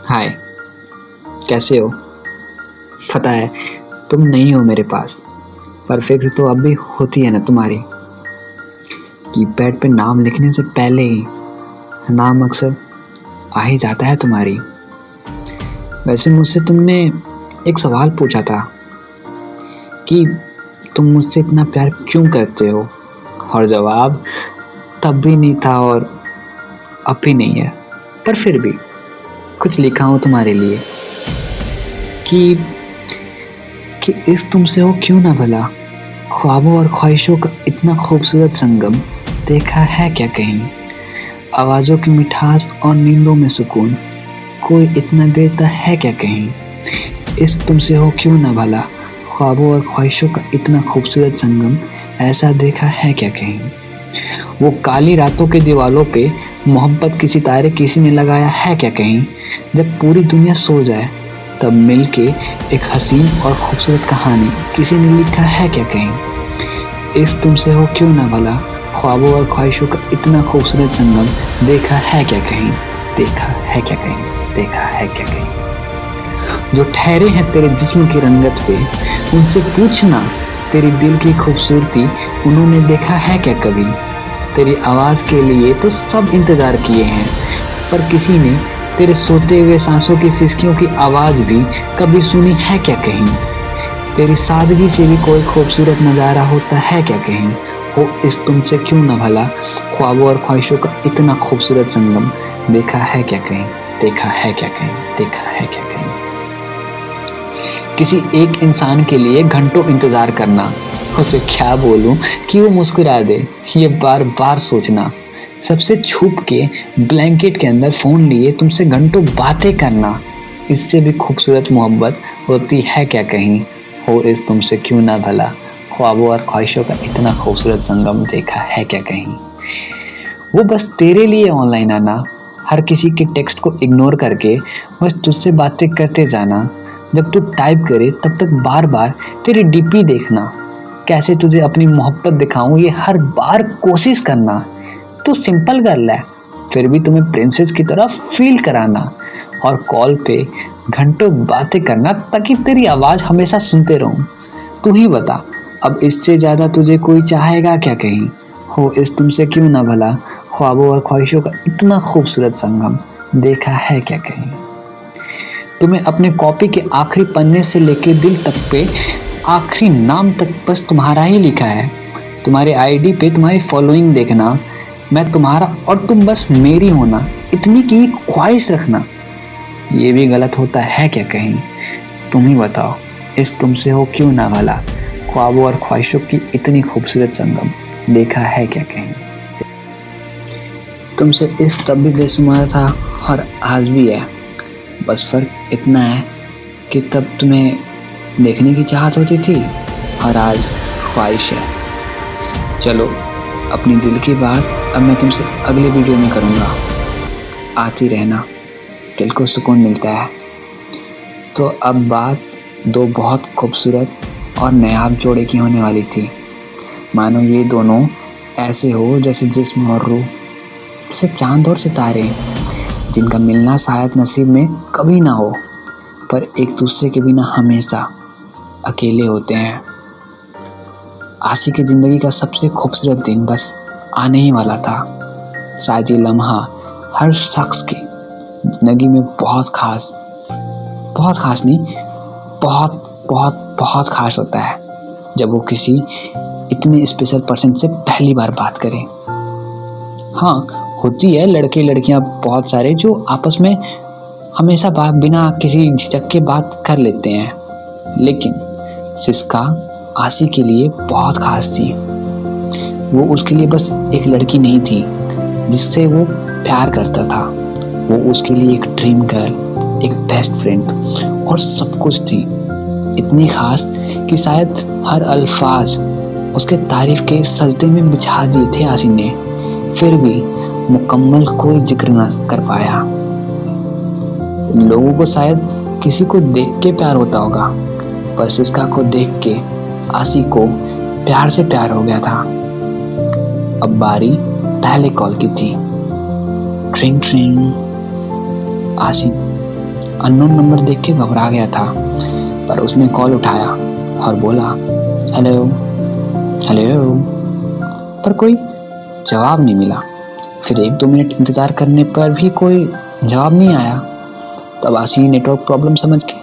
हाय, कैसे हो? पता है तुम नहीं हो मेरे पास, पर फिक्र तो अब भी होती है ना तुम्हारी। कीपैड पे नाम लिखने से पहले ही नाम अक्सर आ ही जाता है तुम्हारी। वैसे मुझसे तुमने एक सवाल पूछा था कि तुम मुझसे इतना प्यार क्यों करते हो, और जवाब तब भी नहीं था और अब भी नहीं है, पर फिर भी कुछ लिखा हूँ तुम्हारे लिए कि इस तुमसे हो क्यों ना भला, ख्वाबों और ख्वाहिशों का इतना खूबसूरत संगम देखा है क्या कहीं। आवाज़ों की मिठास और नींदों में सुकून कोई इतना देता है क्या कहीं। इस तुमसे हो क्यों ना भला, ख्वाबों और ख्वाहिशों का इतना खूबसूरत संगम ऐसा देखा है क्या कहीं। वो काली रातों के दीवालों पे मोहब्बत की सितारे किसी ने लगाया है क्या कहीं। जब पूरी दुनिया सो जाए तब मिलके एक हसीन और खूबसूरत कहानी किसी ने लिखा है क्या कहीं। इस तुमसे हो क्यों ना भला, ख्वाबों और ख्वाहिशों का इतना खूबसूरत संगम देखा है क्या कहीं। देखा है क्या कहीं, देखा है क्या कहीं। जो ठहरे हैं तेरे जिस्म की रंगत पे, उनसे पूछना तेरी दिल की खूबसूरती उन्होंने देखा है क्या कभी। तेरी आवाज़ के लिए तो सब इंतज़ार किए हैं, पर किसी ने तेरे सोते हुए सांसों की सिसकियों की आवाज़ भी कभी सुनी है क्या कहीं। तेरी सादगी से भी कोई खूबसूरत नज़ारा होता है क्या कहीं। हो इस तुमसे क्यों न भला, ख्वाबों और ख्वाहिशों का इतना खूबसूरत संगम देखा है क्या कहीं। देखा है क्या कहीं, देखा है क्या कहीं। किसी एक इंसान के लिए घंटों इंतज़ार करना, उसे क्या बोलूं कि वो मुस्कुरा दे, ये बार बार सोचना। सबसे छुप के ब्लैंकेट के अंदर फ़ोन लिए तुमसे घंटों बातें करना, इससे भी खूबसूरत मोहब्बत होती है क्या कहीं। हो इस तुमसे क्यों ना भला, ख्वाबों और ख्वाहिशों का इतना खूबसूरत संगम देखा है क्या कहीं। वो बस तेरे लिए ऑनलाइन आना, हर किसी के टेक्स्ट को इग्नोर करके बस तुझसे बातें करते जाना। जब तू टाइप करे तब तक बार बार तेरी डीपी देखना, कैसे तुझे अपनी मोहब्बत दिखाऊं ये हर बार कोशिश करना। तू सिंपल गर्ल है, फिर भी तुम्हें प्रिंसेस की तरह फील कराना, और कॉल पे घंटों बातें करना ताकि तेरी आवाज़ हमेशा सुनते रहूं। तू ही बता, अब इससे ज़्यादा तुझे कोई चाहेगा क्या कहीं। हो इस तुमसे क्यों ना भला, ख्वाबों और ख्वाहिशों का इतना खूबसूरत संगम देखा है क्या कहीं। तुम्हें अपने कॉपी के आखिरी पन्ने से लेके दिल तक पे आखिरी नाम तक बस तुम्हारा ही लिखा है। तुम्हारे आईडी पे तुम्हारी फॉलोइंग देखना, मैं तुम्हारा और तुम बस मेरी होना, इतनी की ख्वाहिश रखना, ये भी गलत होता है क्या कहीं। तुम ही बताओ, इस तुमसे हो क्यों ना भला, ख्वाबों और ख्वाहिशों की इतनी खूबसूरत संगम देखा है क्या कहीं। तुमसे इस तब भी बेसुमार था और आज भी है, बस फर्क इतना है कि तब तुम्हें देखने की चाहत होती थी और आज ख्वाहिश है। चलो, अपनी दिल की बात अब मैं तुमसे अगली वीडियो में करूँगा। आती रहना, दिल को सुकून मिलता है। तो अब बात दो बहुत खूबसूरत और नायाब जोड़े की होने वाली थी। मानो ये दोनों ऐसे हो जैसे जिस्म और रूह, जैसे चांद और सितारे, जिनका मिलना शायद नसीब में कभी ना हो, पर एक दूसरे के बिना हमेशा अकेले होते हैं। आशिक की ज़िंदगी का सबसे खूबसूरत दिन बस आने ही वाला था। शायद ये लम्हा हर शख्स की ज़िंदगी में बहुत खास नहीं, बहुत बहुत बहुत खास होता है, जब वो किसी इतने स्पेशल पर्सन से पहली बार बात करें। हाँ, होती है लड़के लड़कियां बहुत सारे जो आपस में हमेशा बिना किसी झिझक के बात कर लेते हैं, लेकिन सिस्का आशी के लिए बहुत खास थी। वो उसके लिए बस एक लड़की नहीं थी जिससे वो प्यार करता था, वो उसके लिए एक ड्रीम गर्ल, एक बेस्ट फ्रेंड और सब कुछ थी। इतनी खास कि शायद हर अल्फाज उसके तारीफ के सजदे में बिछा दिए थे आशी ने, फिर भी मुकम्मल कोई जिक्र न कर पाया। लोगों को शायद किसी को देख के प्यार होता होगा, पर सिस्का को देख के आशी को प्यार से प्यार हो गया था। अब बारी पहले कॉल की थी। ट्रिंग ट्रिंग। आशी अननोन नंबर देख के घबरा गया था, पर उसने कॉल उठाया और बोला हेलो हेलो, पर कोई जवाब नहीं मिला। फिर 1-2 मिनट इंतजार करने पर भी कोई जवाब नहीं आया। तब आशी नेटवर्क प्रॉब्लम समझ के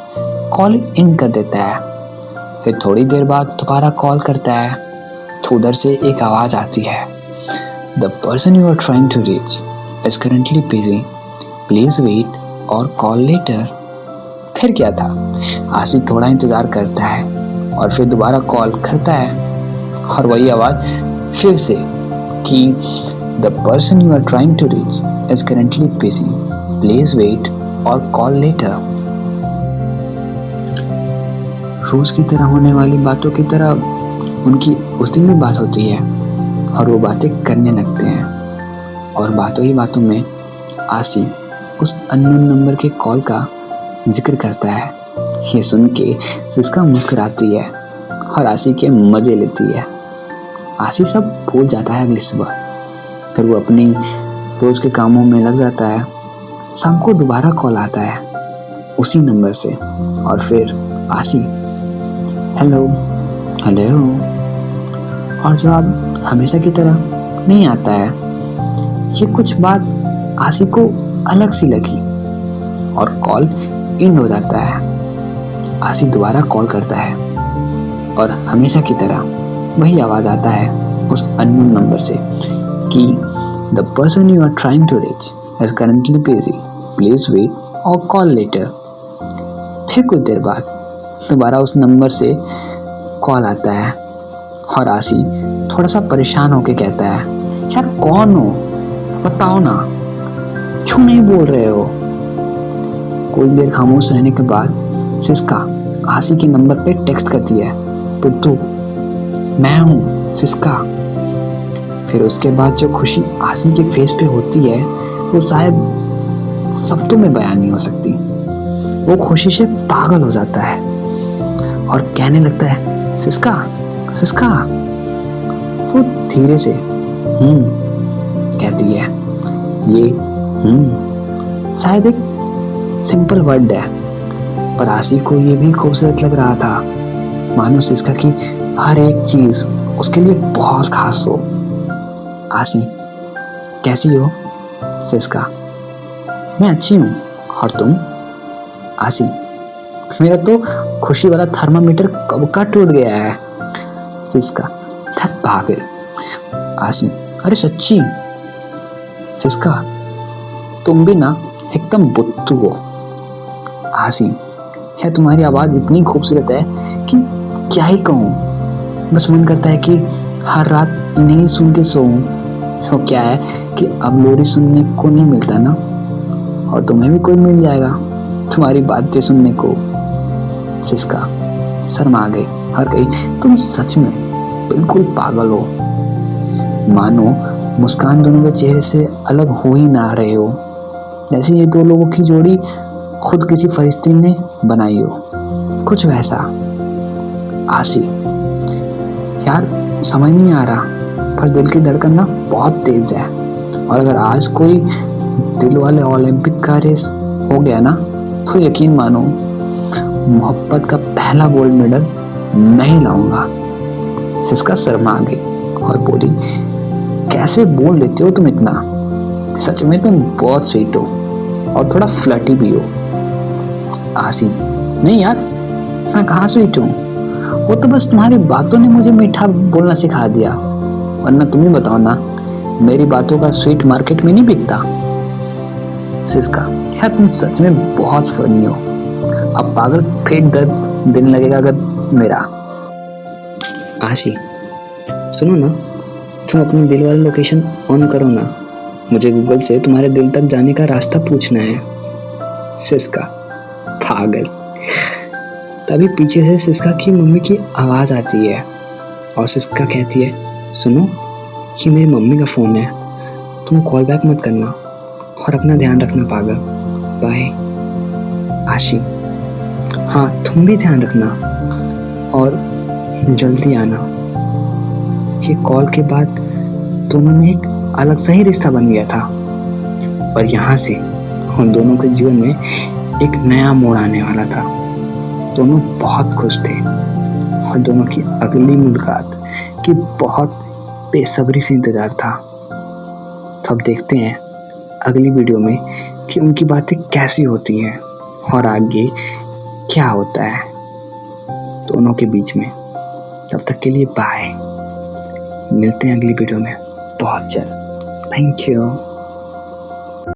कॉल इन कर देता है। फिर थोड़ी देर बाद दोबारा कॉल करता है तो उधर से एक आवाज़ आती है, the person you are trying to reach is currently busy, please wait और कॉल लेटर। फिर क्या था, आशी थोड़ा इंतजार करता है और फिर दोबारा कॉल करता है और वही आवाज़ फिर से कि the person you are trying to reach is currently busy, please wait और कॉल लेटर। रोज की तरह होने वाली बातों की तरह उनकी उस दिन भी बात होती है और वो बातें करने लगते हैं। और बातों ही बातों में आशी उस अननोन नंबर के कॉल का जिक्र करता है। ये सुन के सिस्का मुस्कुराती है और आशी के मजे लेती है। आशी सब भूल जाता है अगली सुबह। फिर वो अपनी रोज के कामों में लग जाता है। शाम को दोबारा कॉल आता है उसी नंबर से और फिर आशी हेलो हेलो, और जवाब हमेशा की तरह नहीं आता है। ये कुछ बात आशी को अलग सी लगी और कॉल एंड हो जाता है। आशी दोबारा कॉल करता है और हमेशा की तरह वही आवाज़ आता है उस अननोन नंबर से कि the person you are trying to reach is currently busy, please wait और कॉल लेटर। फिर कुछ देर बाद दोबारा उस नंबर से कॉल आता है और आशी थोड़ा सा परेशान होके कहता है, यार कौन हो, बताओ ना, क्यों नहीं बोल रहे हो। कुछ देर खामोश रहने के बाद सिस्का आशी के नंबर पे टेक्स्ट करती है, टुट्टू मैं हूँ सिस्का। फिर उसके बाद जो खुशी आशी के फेस पे होती है वो शायद शब्दों में बयान नहीं हो सकती। वो खुशी से पागल हो जाता है और कहने लगता है सिस्का सिस्का। वो धीरे से कहती है। ये शायद एक सिंपल वर्ड है, पर आशी को ये भी खूबसूरत लग रहा था, मानो सिस्का की हर एक चीज उसके लिए बहुत खास हो। आशी कैसी हो सिस्का? मैं अच्छी हूँ, और तुम? आशी मेरा तो खुशी वाला थर्मामीटर कब का टूट गया है। सिस्का धत पागल। आशी अरे सच्ची। सिस्का तुम भी ना एकदम बुद्धू हो। आशी क्या तुम्हारी आवाज इतनी खूबसूरत है कि क्या ही कहूँ, बस मन करता है कि हर रात इन्हीं सुन के सोऊं। तो क्या है कि अब लोरी सुनने को नहीं मिलता ना, और तुम्हें भी कोई मिल जाएगा तुम्हारी बातें सुनने को। सिस्का शर्मा गई और कही, तुम सच में बिल्कुल पागल हो, मानो मुस्कान दोनों के चेहरे से अलग हो ही ना रहे हो, जैसे ये दो लोगों की जोड़ी खुद किसी फरिश्ते ने बनाई हो, कुछ वैसा। आशी यार समझ नहीं आ रहा, पर दिल की धड़कन ना बहुत तेज है, और अगर आज कोई दिल वाले ओलंपिक का रेस हो गया ना, तो यकीन मानो मोहब्बत का पहला गोल्ड मेडल मैं ही लाऊंगा। सिस्का शर्मा गई और बोली, कैसे बोल लेते हो तुम इतना, सच में तुम बहुत स्वीट हो और थोड़ा फ्लर्टी भी हो। आशी नहीं यार, मैं कहाँ स्वीट हूँ, वो तो बस तुम्हारी बातों ने मुझे मीठा बोलना सिखा दिया, वरना तुम ही बताओ ना, मेरी बातों का स्वीट मार्केट में नहीं बिकता। सिस्का यार तुम सच में बहुत फनी हो, अब पागल पेट दर्द दिन लगेगा अगर मेरा। आशी सुनो ना, तुम अपनी दिल वाली लोकेशन ऑन करो ना, मुझे गूगल से तुम्हारे दिल तक जाने का रास्ता पूछना है। सिस्का पागल। तभी पीछे से सिस्का की मम्मी की आवाज आती है और सिस्का कहती है, सुनो ये मेरी मम्मी का फोन है, तुम कॉल बैक मत करना और अपना ध्यान रखना पागल, बाय। आशी हाँ तुम भी ध्यान रखना और जल्दी आना। ये कॉल के बाद दोनों में एक अलग सा ही रिश्ता बन गया था, और यहाँ से उन दोनों के जीवन में एक नया मोड़ आने वाला था। दोनों बहुत खुश थे और दोनों की अगली मुलाकात की बहुत बेसब्री से इंतजार था। तो अब देखते हैं अगली वीडियो में कि उनकी बातें कैसी होती हैं और आगे क्या होता है दोनों के बीच में। तब तक के लिए बाय, मिलते हैं अगली वीडियो में बहुत जल्द। Thank you.